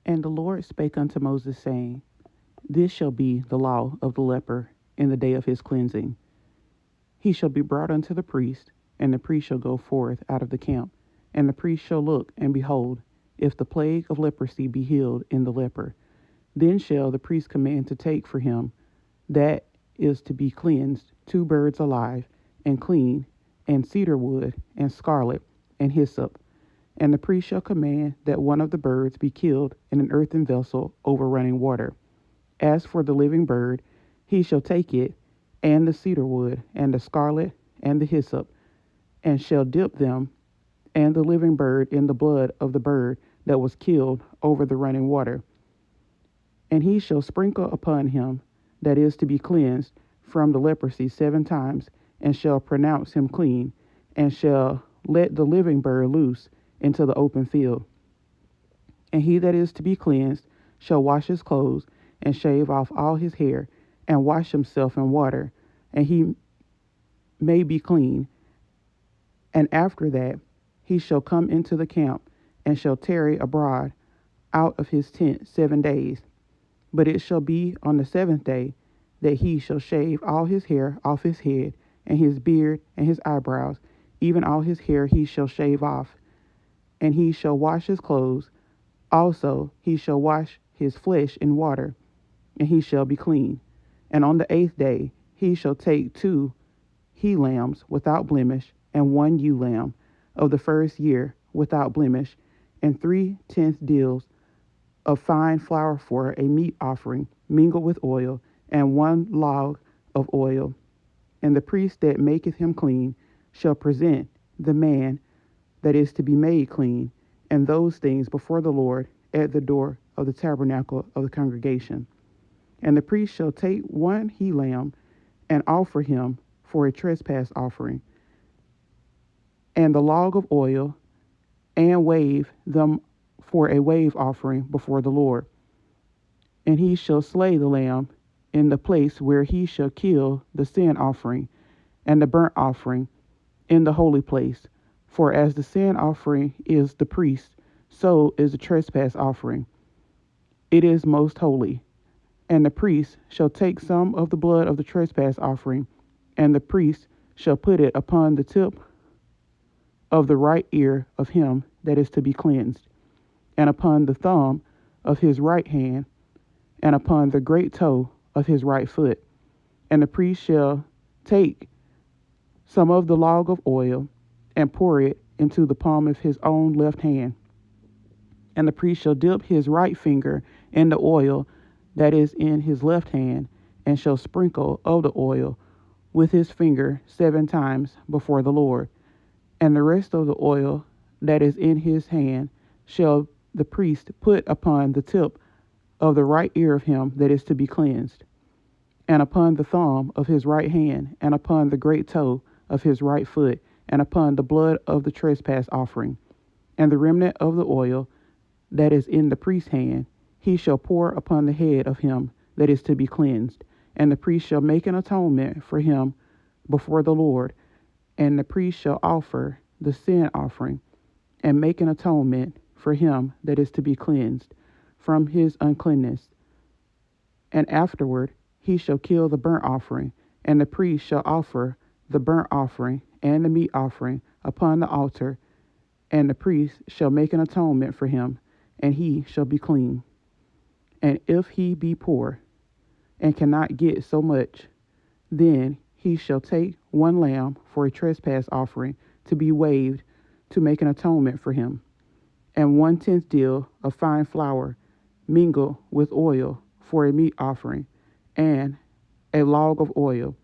And the Lord spake unto Moses, saying, This shall be the law of the leper in the day of his cleansing. He shall be brought unto the priest, and the priest shall go forth out of the camp. And the priest shall look, and behold, if the plague of leprosy be healed in the leper, then shall the priest command to take for him that is to be cleansed 2 birds alive and clean, and cedar wood, and scarlet, and hyssop. And the priest shall command that one of the birds be killed in an earthen vessel over running water. As for the living bird, he shall take it, and the cedar wood, and the scarlet, and the hyssop, and shall dip them and the living bird in the blood of the bird that was killed over the running water. And he shall sprinkle upon him that is to be cleansed from the leprosy 7 times, and shall pronounce him clean, and shall let the living bird loose into the open field. And he that is to be cleansed shall wash his clothes, and shave off all his hair, and wash himself in water, and he may be clean. And after that he shall come into the camp, and shall tarry abroad out of his tent 7 days. But it shall be on the 7th day that he shall shave all his hair off his head, and his beard, and his eyebrows, even all his hair he shall shave off. And he shall wash his clothes. Also he shall wash his flesh in water, and he shall be clean. And on the 8th day he shall take 2 he lambs without blemish, and 1 ewe lamb of the first year without blemish, and 3 tenth deals of fine flour for a meat offering mingled with oil, and 1 log of oil. And the priest that maketh him clean shall present the man that is to be made clean, and those things before the Lord at the door of the tabernacle of the congregation. And the priest shall take 1 he lamb and offer him for a trespass offering, and the log of oil, and wave them for a wave offering before the Lord. And he shall slay the lamb in the place where he shall kill the sin offering and the burnt offering in the holy place. For as the sin offering is the priest, so is the trespass offering. It is most holy. And the priest shall take some of the blood of the trespass offering, and the priest shall put it upon the tip of the right ear of him that is to be cleansed, and upon the thumb of his right hand, and upon the great toe of his right foot. And the priest shall take some of the log of oil, and pour it into the palm of his own left hand. And the priest shall dip his right finger in the oil that is in his left hand, and shall sprinkle of the oil with his finger 7 times before the Lord. And the rest of the oil that is in his hand shall the priest put upon the tip of the right ear of him that is to be cleansed, and upon the thumb of his right hand, and upon the great toe of his right foot, and upon the blood of the trespass offering. And the remnant of the oil that is in the priest's hand he shall pour upon the head of him that is to be cleansed. And the priest shall make an atonement for him before the Lord. And the priest shall offer the sin offering, and make an atonement for him that is to be cleansed from his uncleanness. And afterward he shall kill the burnt offering, and the priest shall offer the burnt offering and the meat offering upon the altar, and the priest shall make an atonement for him, and he shall be clean. And if he be poor, and cannot get so much, then he shall take 1 lamb for a trespass offering to be waved, to make an atonement for him, and 1/10 deal of fine flour mingled with oil for a meat offering, and a log of oil,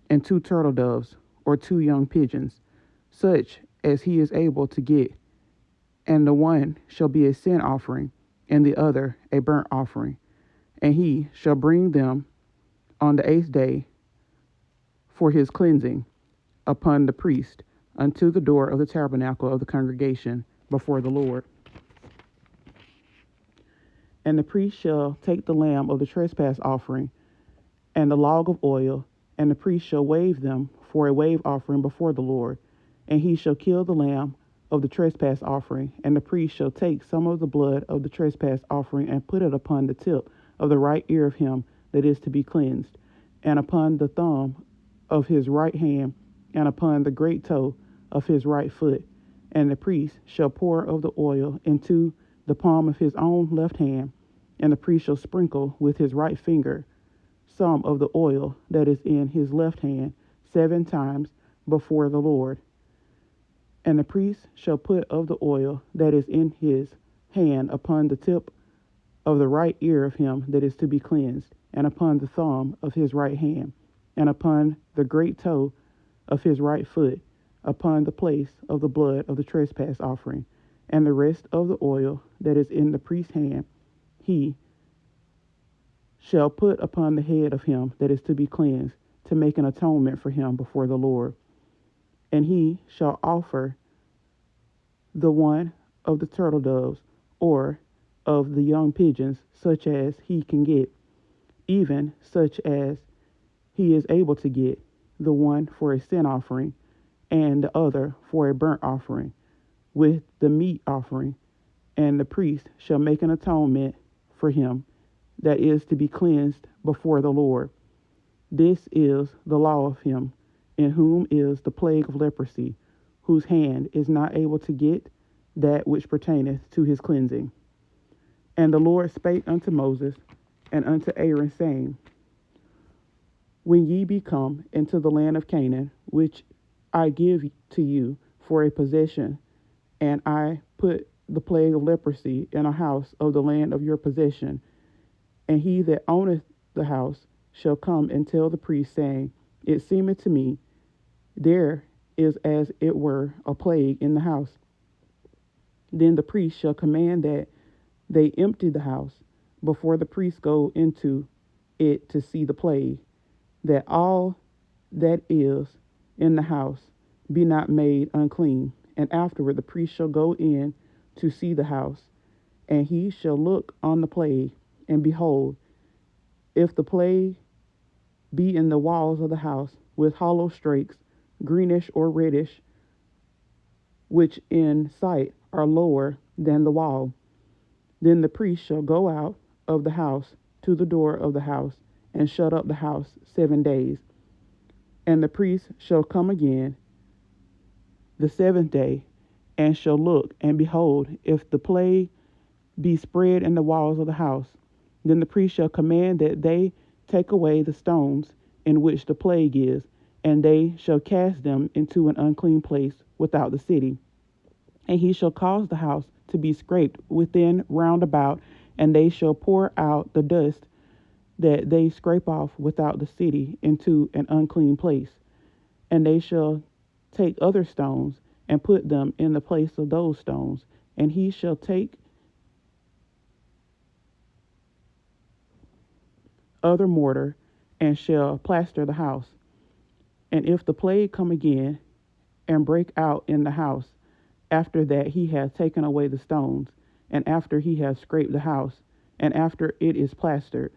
and 2 turtle doves or 2 young pigeons, such as he is able to get. And the one shall be a sin offering, and the other a burnt offering. And he shall bring them on the 8th day for his cleansing upon the priest unto the door of the tabernacle of the congregation before the Lord. And the priest shall take the lamb of the trespass offering and the log of oil, and the priest shall wave them for a wave offering before the Lord. And he shall kill the lamb of the trespass offering, and the priest shall take some of the blood of the trespass offering and put it upon the tip of the right ear of him that is to be cleansed, and upon the thumb of his right hand, and upon the great toe of his right foot. And the priest shall pour of the oil into the palm of his own left hand, and the priest shall sprinkle with his right finger some of the oil that is in his left hand 7 times before the Lord. And the priest shall put of the oil that is in his hand upon the tip of the right ear of him that is to be cleansed, and upon the thumb of his right hand, and upon the great toe of his right foot, upon the place of the blood of the trespass offering. And the rest of the oil that is in the priest's hand he shall put upon the head of him that is to be cleansed, to make an atonement for him before the Lord. And he shall offer the one of the turtle doves, or of the young pigeons, such as he can get, even such as he is able to get, the one for a sin offering, and the other for a burnt offering, with the meat offering. And the priest shall make an atonement for him that is to be cleansed before the Lord. This is the law of him in whom is the plague of leprosy, whose hand is not able to get that which pertaineth to his cleansing. And the Lord spake unto Moses and unto Aaron, saying, When ye be come into the land of Canaan, which I give to you for a possession, and I put the plague of leprosy in a house of the land of your possession, and he that owneth the house shall come and tell the priest, saying, It seemeth to me, there is as it were a plague in the house. Then the priest shall command that they empty the house before the priest go into it to see the plague, that all that is in the house be not made unclean. And afterward the priest shall go in to see the house, and he shall look on the plague, and behold, if the plague be in the walls of the house, with hollow strakes, greenish or reddish, which in sight are lower than the wall, then the priest shall go out of the house to the door of the house, and shut up the house 7 days. And the priest shall come again the 7th day, and shall look, and behold, if the plague be spread in the walls of the house, then the priest shall command that they take away the stones in which the plague is, and they shall cast them into an unclean place without the city. And he shall cause the house to be scraped within round about, and they shall pour out the dust that they scrape off without the city into an unclean place. And they shall take other stones and put them in the place of those stones. And he shall take other mortar and shall plaster the house. And if the plague come again and break out in the house, after that he hath taken away the stones, and after he hath scraped the house, and after it is plastered,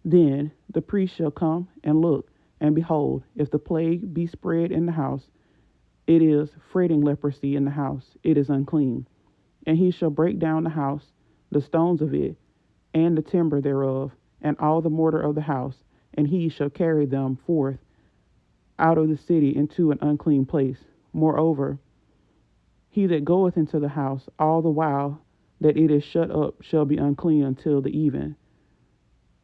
then the priest shall come and look, and behold, if the plague be spread in the house, it is fretting leprosy in the house, it is unclean. And he shall break down the house, the stones of it, and the timber thereof, and all the mortar of the house, and he shall carry them forth out of the city into an unclean place. Moreover, he that goeth into the house all the while that it is shut up shall be unclean until the even.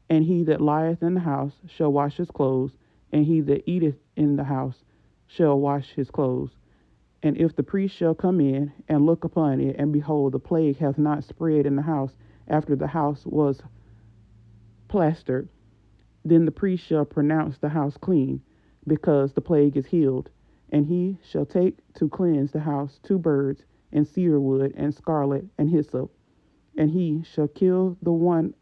And he that lieth in the house shall wash his clothes, and he that eateth in the house shall wash his clothes. And if the priest shall come in and look upon it, and behold, the plague hath not spread in the house after the house was plastered, then the priest shall pronounce the house clean, because the plague is healed. And he shall take to cleanse the house 2 birds, and cedar wood, and scarlet, and hyssop. And he shall kill the one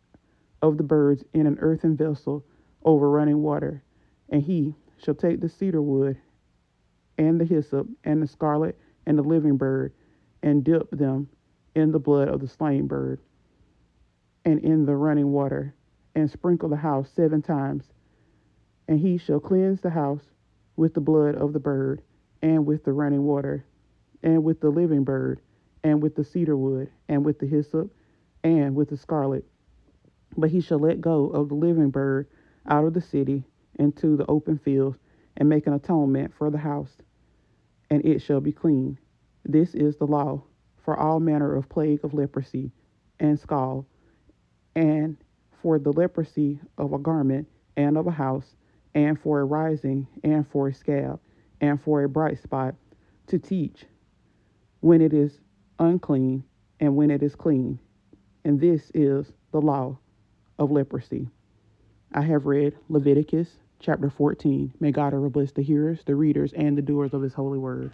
of the birds in an earthen vessel over running water. And he shall take the cedar wood, and the hyssop, and the scarlet, and the living bird, and dip them in the blood of the slain bird, and in the running water, and sprinkle the house 7 times. And he shall cleanse the house with the blood of the bird, and with the running water. and with the living bird, and with the cedar wood, and with the hyssop, and with the scarlet. But he shall let go of the living bird out of the city into the open fields, and make an atonement for the house, and it shall be clean. This is the law for all manner of plague of leprosy and scald, and for the leprosy of a garment and of a house, and for a rising, and for a scab, and for a bright spot, to teach when it is unclean and when it is clean. And this is the law of leprosy. I have read Leviticus chapter 14. May God ever bless the hearers, the readers, and the doers of his holy word.